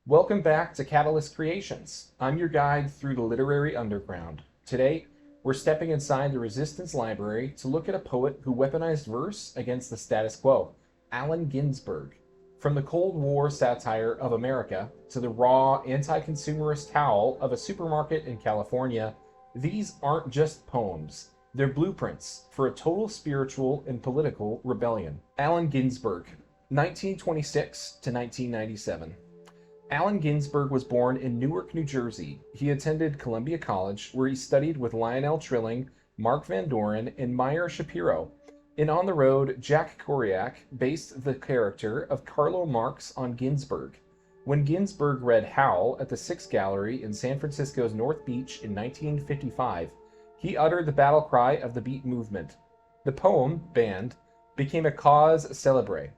Welcome back to Catalyst Creations. I'm your guide through the literary underground. Today, we're stepping inside the Resistance Library to look at a poet who weaponized verse against the status quo, Allen Ginsberg. From the Cold War satire of America to the raw, anti-consumerist howl of a supermarket in California, these aren't just poems. They're blueprints for a total spiritual and political rebellion. Allen Ginsberg, 1926 to 1997. Allen Ginsberg was born in Newark, New Jersey. He attended Columbia College, where he studied with Lionel Trilling, Mark Van Doren, and Meyer Shapiro. In On the Road, Jack Kerouac based the character of Carlo Marx on Ginsberg. When Ginsberg read Howl at the Sixth Gallery in San Francisco's North Beach in 1955, he uttered the battle cry of the Beat movement. The poem, banned, became a cause célèbre.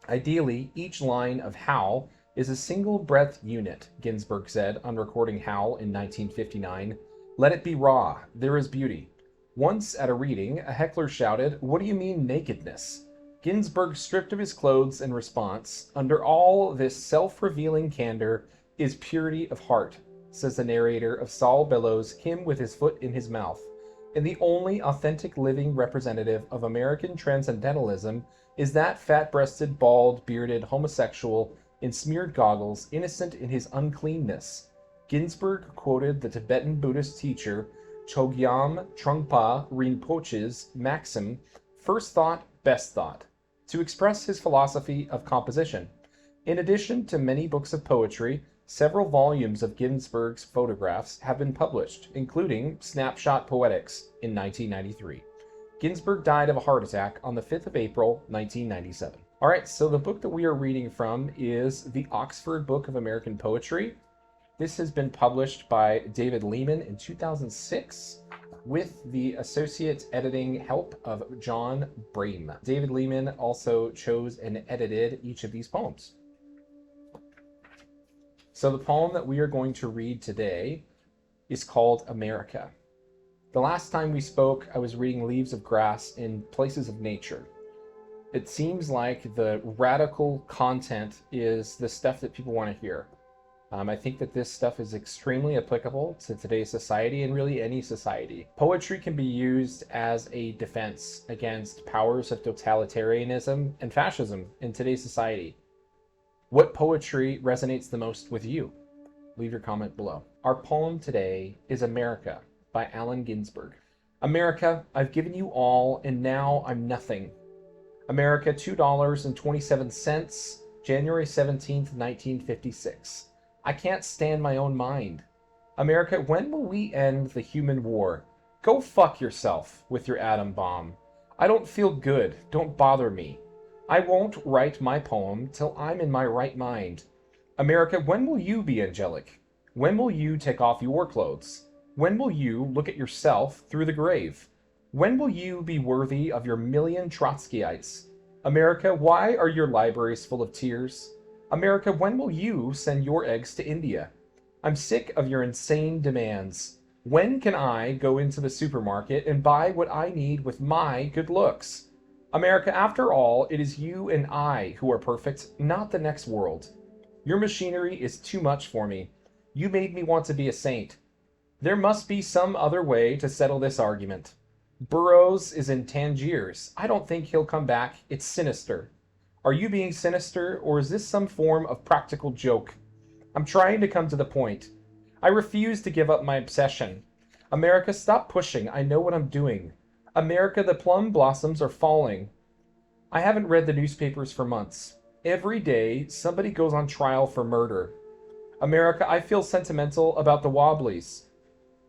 Ideally, each line of Howl is a single breath unit, Ginsberg said on recording Howl in 1959. Let it be raw, there is beauty. Once at a reading, a heckler shouted, "What do you mean nakedness?" Ginsberg stripped of his clothes in response. Under all this self-revealing candor is purity of heart, says the narrator of Saul Bellows' Him with His Foot in His Mouth. And the only authentic living representative of American transcendentalism is that fat-breasted, bald, bearded homosexual in smeared goggles, innocent in his uncleanness. Ginsberg quoted the Tibetan Buddhist teacher Chogyam Trungpa Rinpoche's maxim, first thought, best thought, to express his philosophy of composition. In addition to many books of poetry, several volumes of Ginsberg's photographs have been published, including Snapshot Poetics in 1993. Ginsberg died of a heart attack on the 5th of April, 1997. All right, so the book that we are reading from is the Oxford Book of American Poetry. This has been published by David Lehman in 2006 with the associate editing help of John Brame. David Lehman also chose and edited each of these poems. So the poem that we are going to read today is called America. The last time we spoke, I was reading Leaves of Grass in Places of Nature. It seems like the radical content is the stuff that people want to hear. I think that this stuff is extremely applicable to today's society and really any society. Poetry can be used as a defense against powers of totalitarianism and fascism in today's society. What poetry resonates the most with you? Leave your comment below. Our poem today is America by Allen Ginsberg. America, I've given you all, and now I'm nothing. America, $2.27, January 17th, 1956. I can't stand my own mind. America, when will we end the human war? Go fuck yourself with your atom bomb. I don't feel good. Don't bother me. I won't write my poem till I'm in my right mind. America, when will you be angelic? When will you take off your clothes? When will you look at yourself through the grave? When will you be worthy of your million Trotskyites? America, why are your libraries full of tears? America, when will you send your eggs to India? I'm sick of your insane demands. When can I go into the supermarket and buy what I need with my good looks? America, after all, it is you and I who are perfect, not the next world. Your machinery is too much for me. You made me want to be a saint. There must be some other way to settle this argument. Burroughs is in Tangiers. I don't think he'll come back. It's sinister. Are you being sinister, or is this some form of practical joke? I'm trying to come to the point. I refuse to give up my obsession. America, stop pushing. I know what I'm doing. America, the plum blossoms are falling. I haven't read the newspapers for months. Every day, somebody goes on trial for murder. America, I feel sentimental about the Wobblies.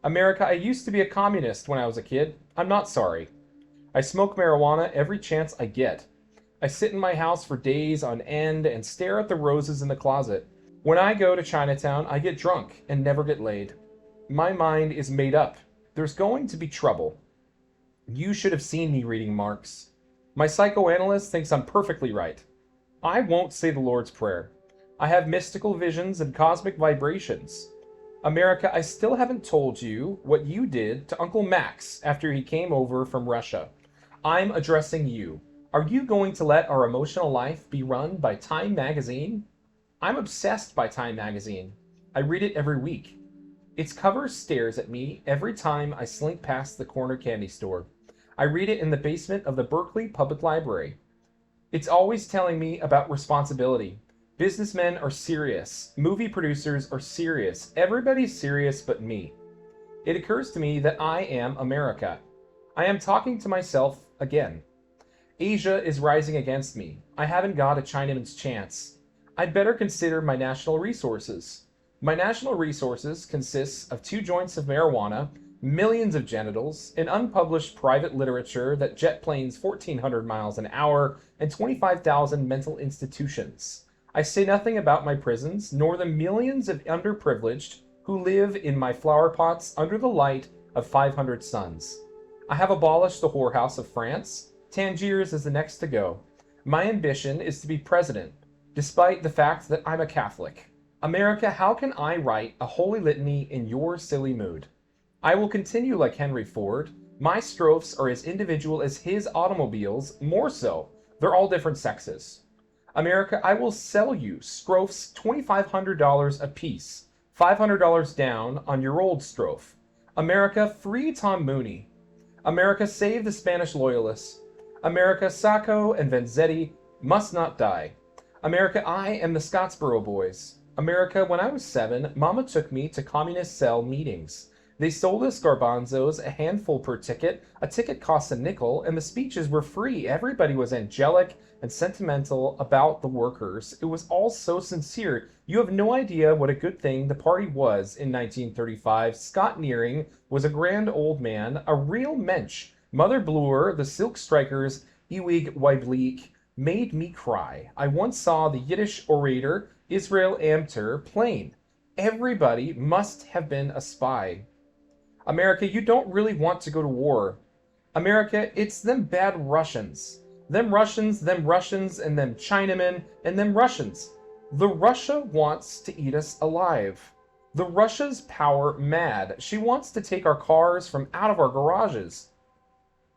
America, I used to be a communist when I was a kid. I'm not sorry. I smoke marijuana every chance I get. I sit in my house for days on end and stare at the roses in the closet. When I go to Chinatown, I get drunk and never get laid. My mind is made up. There's going to be trouble. You should have seen me reading Marx. My psychoanalyst thinks I'm perfectly right. I won't say the Lord's Prayer. I have mystical visions and cosmic vibrations. America, I still haven't told you what you did to Uncle Max after he came over from Russia. I'm addressing you. Are you going to let our emotional life be run by Time magazine? I'm obsessed by Time magazine. I read it every week. Its cover stares at me every time I slink past the corner candy store. I read it in the basement of the Berkeley Public Library. It's always telling me about responsibility. Businessmen are serious. Movie producers are serious. Everybody's serious but me. It occurs to me that I am America. I am talking to myself again. Asia is rising against me. I haven't got a Chinaman's chance. I'd better consider my national resources. My national resources consists of 2 joints of marijuana, millions of genitals, an unpublished private literature that jet planes 1,400 miles an hour, and 25,000 mental institutions. I say nothing about my prisons, nor the millions of underprivileged who live in my flower pots under the light of 500 suns. I have abolished the whorehouse of France. Tangiers is the next to go. My ambition is to be president, despite the fact that I'm a Catholic. America, how can I write a holy litany in your silly mood? I will continue like Henry Ford. My strophes are as individual as his automobiles, more so. They're all different sexes. America, I will sell you strophes $2,500 a piece, $500 down on your old strophe. America, free Tom Mooney. America, save the Spanish loyalists. America, Sacco and Vanzetti must not die. America, I am the Scottsboro Boys. America, when I was 7, Mama took me to communist cell meetings. They sold us garbanzos, a handful per ticket. A ticket cost a nickel, and the speeches were free. Everybody was angelic and sentimental about the workers. It was all so sincere. You have no idea what a good thing the party was in 1935. Scott Nearing was a grand old man, a real mensch. Mother Bloor, the Silk Strikers, Ewig Weiblich, made me cry. I once saw the Yiddish orator Israel Amter plain. Everybody must have been a spy. America, you don't really want to go to war. America, it's them bad Russians. Them Russians, and them Chinamen, and them Russians. The Russia wants to eat us alive. The Russia's power mad. She wants to take our cars from out of our garages.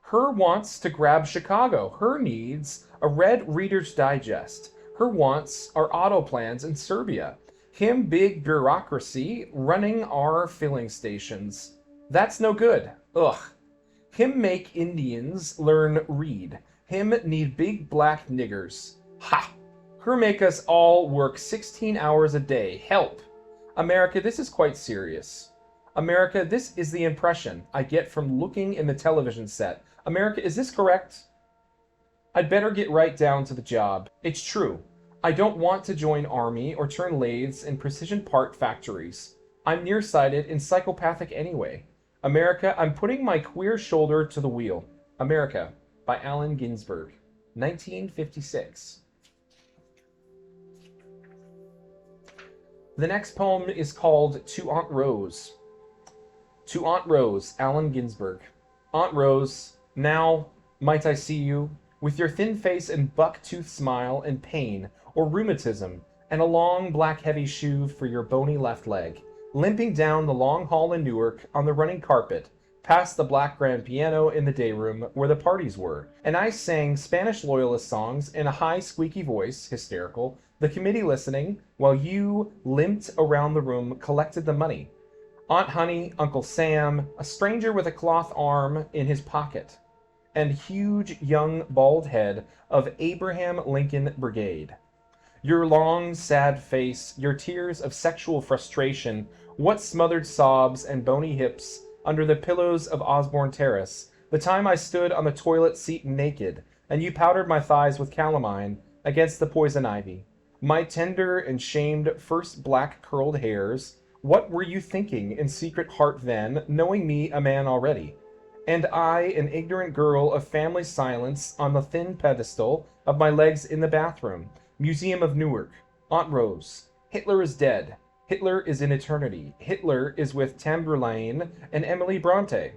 Her wants to grab Chicago. Her needs a red Reader's Digest. Her wants are auto plans in Serbia. Him big bureaucracy running our filling stations. That's no good. Ugh. Him make Indians learn read. Him need big black niggers. Ha! Her make us all work 16 hours a day. Help! America, this is quite serious. America, this is the impression I get from looking in the television set. America, is this correct? I'd better get right down to the job. It's true. I don't want to join army or turn lathes in precision part factories. I'm nearsighted and psychopathic anyway. America, I'm putting my queer shoulder to the wheel. America, by Allen Ginsberg, 1956. The next poem is called To Aunt Rose. To Aunt Rose, Allen Ginsberg. Aunt Rose, now might I see you, with your thin face and buck-tooth smile and pain, or rheumatism, and a long black heavy shoe for your bony left leg, limping down the long hall in Newark on the running carpet, past the black grand piano in the day room where the parties were, and I sang Spanish loyalist songs in a high squeaky voice, hysterical, the committee listening, while you limped around the room, collected the money. Aunt Honey, Uncle Sam, a stranger with a cloth arm in his pocket, and huge young bald head of Abraham Lincoln Brigade. Your long, sad face, your tears of sexual frustration, what smothered sobs and bony hips under the pillows of Osborne Terrace, the time I stood on the toilet seat naked, and you powdered my thighs with calamine against the poison ivy. My tender and shamed first black curled hairs, what were you thinking in secret heart then, knowing me a man already? And I, an ignorant girl of family silence, on the thin pedestal of my legs in the bathroom, Museum of Newark. Aunt Rose. Hitler is dead. Hitler is in eternity. Hitler is with Tamburlaine and Emily Bronte.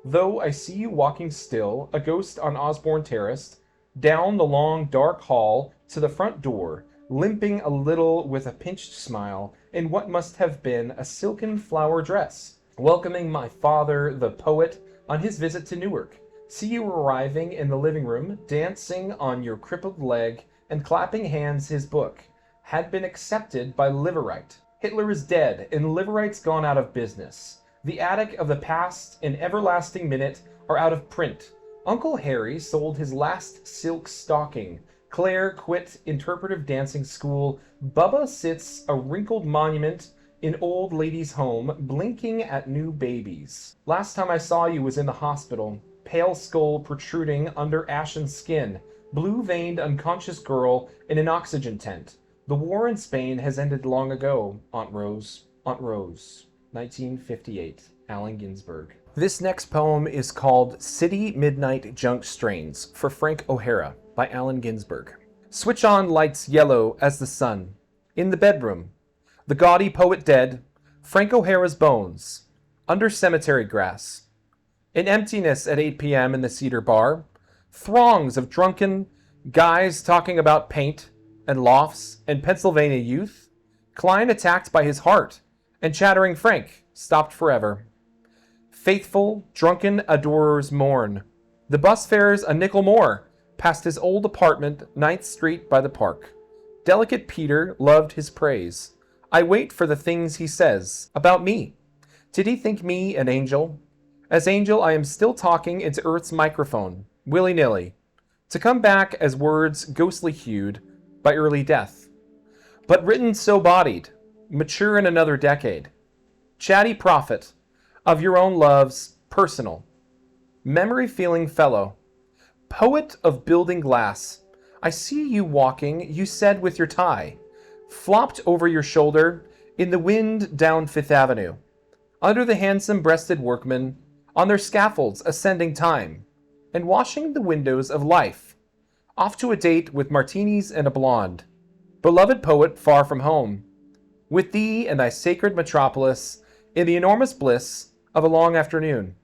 Though I see you walking still, a ghost on Osborne Terrace, down the long dark hall to the front door, limping a little with a pinched smile, in what must have been a silken flower dress, welcoming my father, the poet, on his visit to Newark. See you arriving in the living room, dancing on your crippled leg, and clapping hands his book. had been accepted by Liverite. Hitler is dead, and Liverite's gone out of business. The Attic of the Past and Everlasting Minute are out of print. Uncle Harry sold his last silk stocking. Claire quit interpretive dancing school. Bubba sits a wrinkled monument in old lady's home, blinking at new babies. Last time I saw you was in the hospital. Pale skull protruding under ashen skin. Blue-veined unconscious girl in an oxygen tent. The war in Spain has ended long ago, Aunt Rose. Aunt Rose. 1958. Allen Ginsberg. This next poem is called City Midnight Junk Strains for Frank O'Hara by Allen Ginsberg. Switch on lights yellow as the sun. In the bedroom. The gaudy poet dead. Frank O'Hara's bones. Under cemetery grass. In emptiness at 8 p.m. in the Cedar Bar. Throngs of drunken guys talking about paint and lofts and Pennsylvania youth. Klein attacked by his heart and chattering Frank stopped forever. Faithful, drunken adorers mourn. The bus fares a nickel more past his old apartment, 9th Street by the park. Delicate Peter loved his praise. I wait for the things he says about me. Did he think me an angel? As angel, I am still talking into Earth's microphone, willy-nilly, to come back as words ghostly hued by early death. But written so bodied, mature in another decade. Chatty prophet of your own loves, personal. Memory-feeling fellow. Poet of building glass. I see you walking, you said with your tie, flopped over your shoulder in the wind down Fifth Avenue. Under the handsome-breasted workmen, on their scaffolds ascending time, and washing the windows of life. Off to a date with martinis and a blonde. Beloved poet far from home. With thee and thy sacred metropolis, in the enormous bliss of a long afternoon,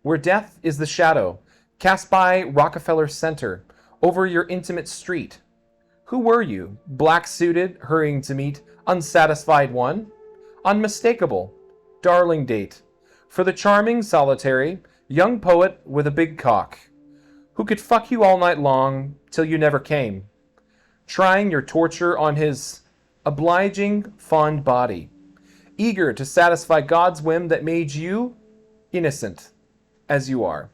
where death is the shadow cast by Rockefeller Center over your intimate street. Who were you, black-suited, hurrying to meet unsatisfied one? Unmistakable, darling date, for the charming, solitary, young poet with a big cock, who could fuck you all night long till you never came, trying your torture on his obliging, fond body, eager to satisfy God's whim that made you innocent as you are.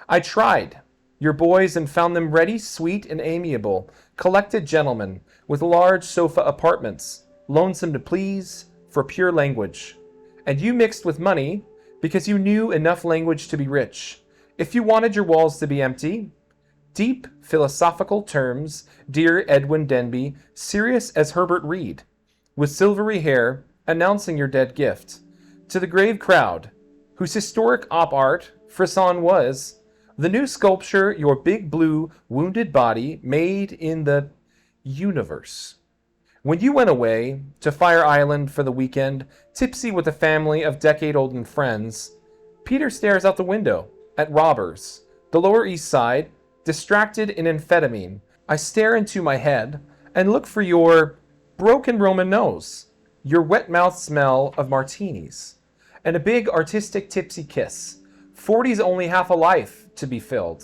I tried your boys and found them ready, sweet, and amiable, collected gentlemen with large sofa apartments, lonesome to please for pure language. And you mixed with money because you knew enough language to be rich. If you wanted your walls to be empty, deep philosophical terms, dear Edwin Denby, serious as Herbert Reed, with silvery hair, announcing your dead gift. To the grave crowd, whose historic op art, frisson was, the new sculpture your big blue wounded body made in the universe. When you went away to Fire Island for the weekend, tipsy with a family of decade-old friends, Peter stares out the window at robbers, the Lower East Side, distracted in amphetamine. I stare into my head and look for your broken Roman nose, your wet mouth smell of martinis, and a big artistic tipsy kiss. 40's only half a life to be filled,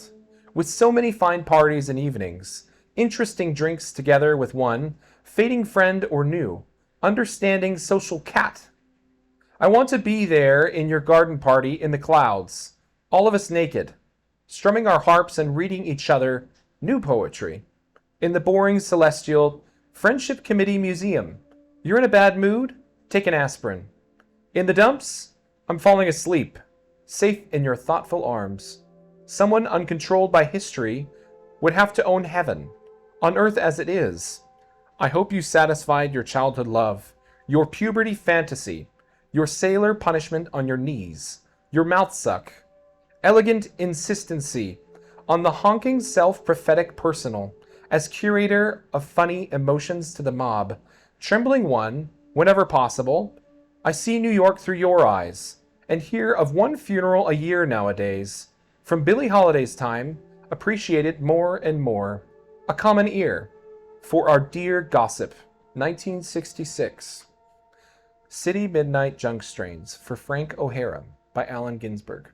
with so many fine parties and evenings, interesting drinks together with one, fading friend or new, understanding social cat. I want to be there in your garden party in the clouds, all of us naked, strumming our harps and reading each other new poetry. In the boring celestial Friendship Committee Museum, you're in a bad mood? Take an aspirin. In the dumps, I'm falling asleep, safe in your thoughtful arms. Someone uncontrolled by history would have to own heaven, on earth as it is. I hope you satisfied your childhood love, your puberty fantasy, your sailor punishment on your knees, your mouth suck, elegant insistency on the honking self-prophetic personal, as curator of funny emotions to the mob, trembling one, whenever possible. I see New York through your eyes, and hear of one funeral a year nowadays. From Billie Holiday's time, appreciated more and more. A common ear for our dear gossip. 1966. City Midnight Junk Strains for Frank O'Hara by Allen Ginsberg.